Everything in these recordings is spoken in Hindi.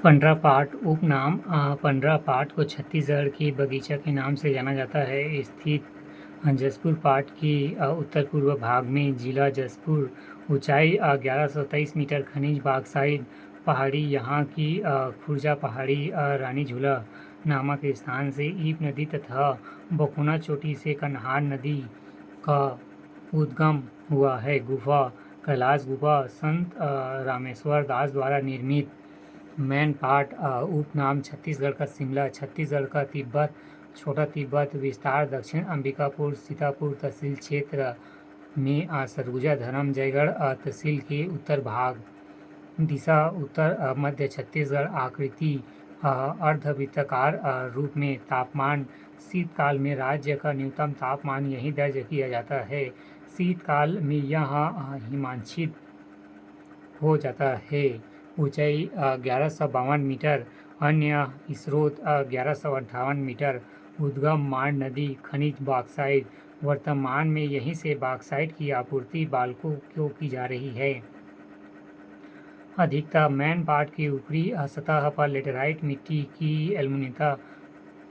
पंडरापाट उपनाम पंडरापाट को छत्तीसगढ़ के बगीचा के नाम से जाना जाता है। स्थित जसपुर पाट के उत्तर पूर्व भाग में जिला जसपुर। ऊंचाई 1123 मीटर। खनिज बॉक्साइट पहाड़ी। यहाँ की खुर्जा पहाड़ी रानी झूला नामक स्थान से ईप नदी तथा बकुना चोटी से कन्हार नदी का उद्गम हुआ है। गुफा कैलाश गुफा संत रामेश्वर दास द्वारा निर्मित। मैन पाट उपनाम छत्तीसगढ़ का शिमला, छत्तीसगढ़ का तिब्बत, छोटा तिब्बत विस्तार, दक्षिण अंबिकापुर सीतापुर तहसील क्षेत्र में सरगुजा धरम जयगढ़ तहसील के उत्तर भाग। दिशा उत्तर मध्य छत्तीसगढ़। आकृति अर्धवृत्ताकार रूप में। तापमान शीतकाल में राज्य का न्यूनतम तापमान यहीं दर्ज किया जाता है। शीतकाल में यह हिमांशित हो जाता है। ऊंचाई 1152 मीटर। अन्य स्रोत 1158 मीटर। उद्गम मांड नदी। खनिज बॉक्साइट। वर्तमान में यहीं से बॉक्साइट की आपूर्ति बाल्को को की जा रही है। अधिकता मैन पाट की ऊपरी सतह पर लेटेराइट मिट्टी की एल्युमिनियता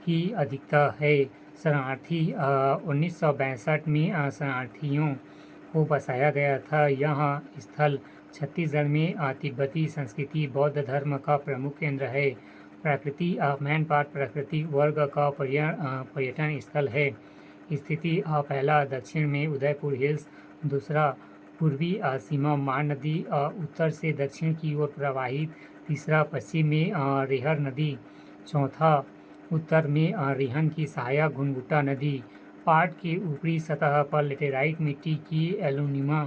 की अधिकता है। शरणार्थी 1962 में शरणार्थियों को बसाया गया था। यह स्थल छत्तीसगढ़ में तिब्बती संस्कृति बौद्ध धर्म का प्रमुख केंद्र है। प्रकृति मैन पाट प्राकृतिक वर्ग का पर्यटन स्थल है। स्थिति पहला दक्षिण में उदयपुर हिल्स, दूसरा पूर्वी सीमा मांड नदी उत्तर से दक्षिण की ओर प्रवाहित, तीसरा पश्चिम में रेहर नदी, चौथा उत्तर में रिहन की सहायक घुनघुटा नदी। पाट के ऊपरी सतह पर लेटेराइट मिट्टी की एल्युमिनियम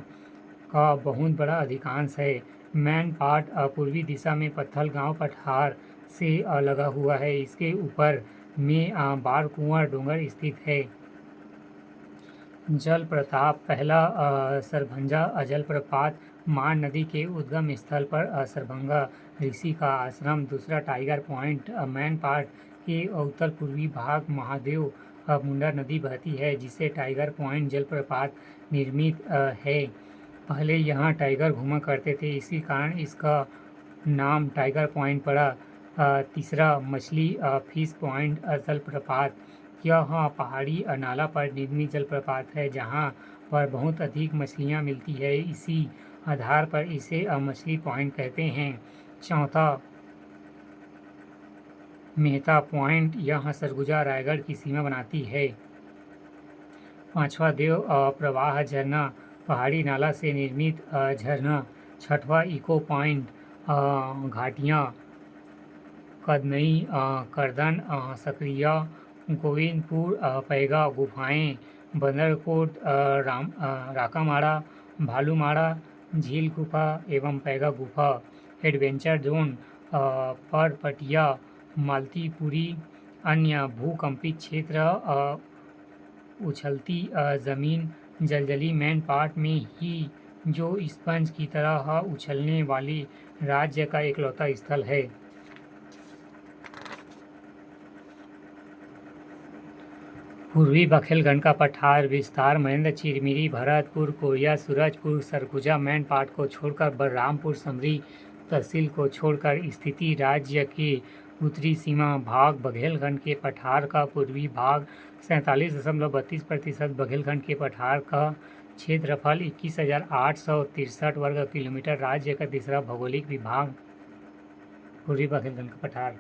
का बहुत बड़ा अधिकांश है। मैन पाट पूर्वी दिशा में पत्थल गांव पठार से लगा हुआ है। इसके ऊपर में बारकुंवर डोंगर स्थित है। जल प्रपात पहला सरभंजा जलप्रपात मांड नदी के उद्गम स्थल पर सरभंगा ऋषि का आश्रम। दूसरा टाइगर पॉइंट। मैन पाट के उत्तर पूर्वी भाग महादेव मुंडा नदी बहती है जिसे टाइगर पॉइंट जलप्रपात निर्मित है। पहले यहाँ टाइगर घूमा करते थे, इसी कारण इसका नाम टाइगर पॉइंट पड़ा। तीसरा मछली फिश पॉइंट जलप्रपात। यह पहाड़ी नाला पर निर्मित जलप्रपात है जहाँ पर बहुत अधिक मछलियाँ मिलती है। इसी आधार पर इसे मछली पॉइंट कहते हैं। चौथा मेहता पॉइंट। यह सरगुजा रायगढ़ की सीमा बनाती है। पांचवा देव प्रवाह झरना, पहाड़ी नाला से निर्मित झरना। छठवां इको पॉइंट घाटियाँ कदनई, करदन, सकरिया, गोविंदपुर, पैगा गुफाएं, बंदरकोट, राकामाड़ा, भालूमाड़ा, झील गुफा एवं पैगा गुफा। Adventure zone Parpatiya, Maltipuri. अन्य भूकंपित क्षेत्र उछलती जमीन, जलजली मैन पाट में ही जो स्पंज की तरह उछलने वाली राज्य का इकलौता स्थल है। पूर्वी बघेलखंड का पठार विस्तार महेंद्र चिरमिरी, भरतपुर, कोरिया, सूरजपुर, सरगुजा मैन पाट को छोड़कर बलरामपुर समरी तहसील को छोड़कर स्थिति राज्य के उत्तरी सीमा भाग। बघेलखंड के पठार का पूर्वी भाग 47.32%। बघेलखंड के पठार का क्षेत्रफल 21,863 वर्ग किलोमीटर। राज्य का तीसरा भौगोलिक विभाग पूर्वी बघेलखंड का पठार।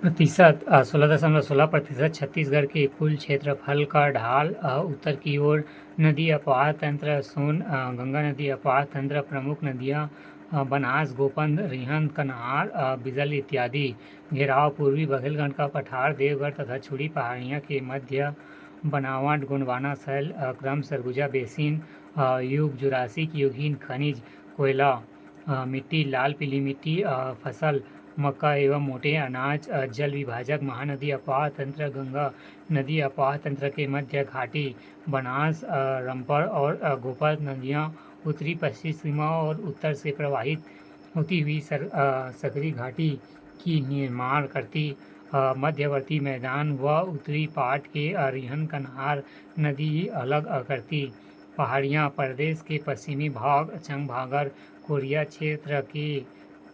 प्रतिशत 16.16%। छत्तीसगढ़ के कुल क्षेत्रफल का ढाल उत्तर की ओर नदी अपवाह तंत्र सोन गंगा नदी अपवाह तंत्र। प्रमुख नदियाँ बनास, गोपंद, रिहंद, कन्हार, बिजल इत्यादि। घेराव पूर्वी बघेलखंड का पठार देवगढ़ तथा छुड़ी पहाड़ियाँ के मध्य बनावट गोंडवाना शैल क्रम सरगुजा बेसिन युग जुरासिक युगहीन खनिज कोयला मिट्टी लाल पीली मिट्टी फसल मक्का एवं मोटे अनाज। जल विभाजक महानदी अपवाह तंत्र गंगा नदी अपवाह तंत्र के मध्य घाटी बनास रंपड़ और गोपद नदियाँ उत्तरी पश्चिमी सीमा और उत्तर से प्रवाहित होती हुई सकरी घाटी की निर्माण करती। मध्यवर्ती मैदान व उत्तरी पाट के रिहन कन्हार नदी अलग करती पहाड़ियाँ। प्रदेश के पश्चिमी भाग चंगभागर कोरिया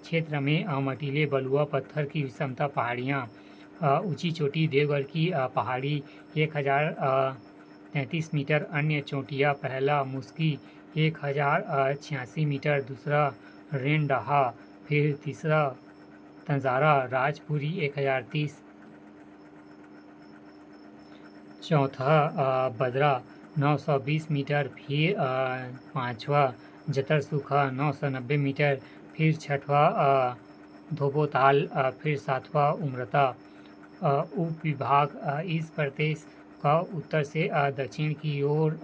क्षेत्र में मटीले बलुआ पत्थर की विषमता पहाड़ियाँ। ऊंची चोटी देवगढ़ की पहाड़ी 1033 मीटर। अन्य चोटियाँ पहला मुस्की 1086 मीटर, दूसरा रेंडहा, फिर तीसरा तंजारा राजपुरी 1030, चौथा बदरा 920 मीटर, फिर पाँचवा जतरसूखा 990 मीटर, फिर छठवा धोबोताल, फिर सातवां उम्रता। उप विभाग इस प्रदेश का उत्तर से दक्षिण की ओर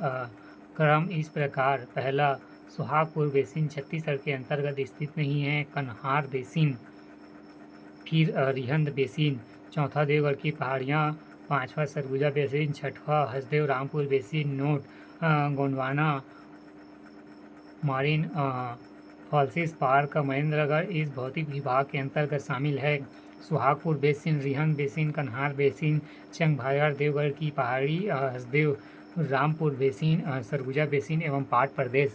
क्रम इस प्रकार। पहला सुहागपुर बेसिन छत्तीसगढ़ के अंतर्गत स्थित नहीं है। कन्हार बेसिन, फिर रिहंद बेसिन, चौथा देवगढ़ की पहाड़ियाँ, पाँचवा सरगुजा बेसिन, छठवा Hasdeo Rampur basin. Note: Gondwana Marin falsies park Mahendragarh इस भौतिक विभाग के अंतर्गत शामिल है। सुहागपुर बेसिन, रिहंद बेसिन, कन्हार बेसिन, चंगभागर, देवगढ़ की पहाड़ी, हसदेव रामपुर बेसिन, सरगुजा बेसिन एवं पाट प्रदेश।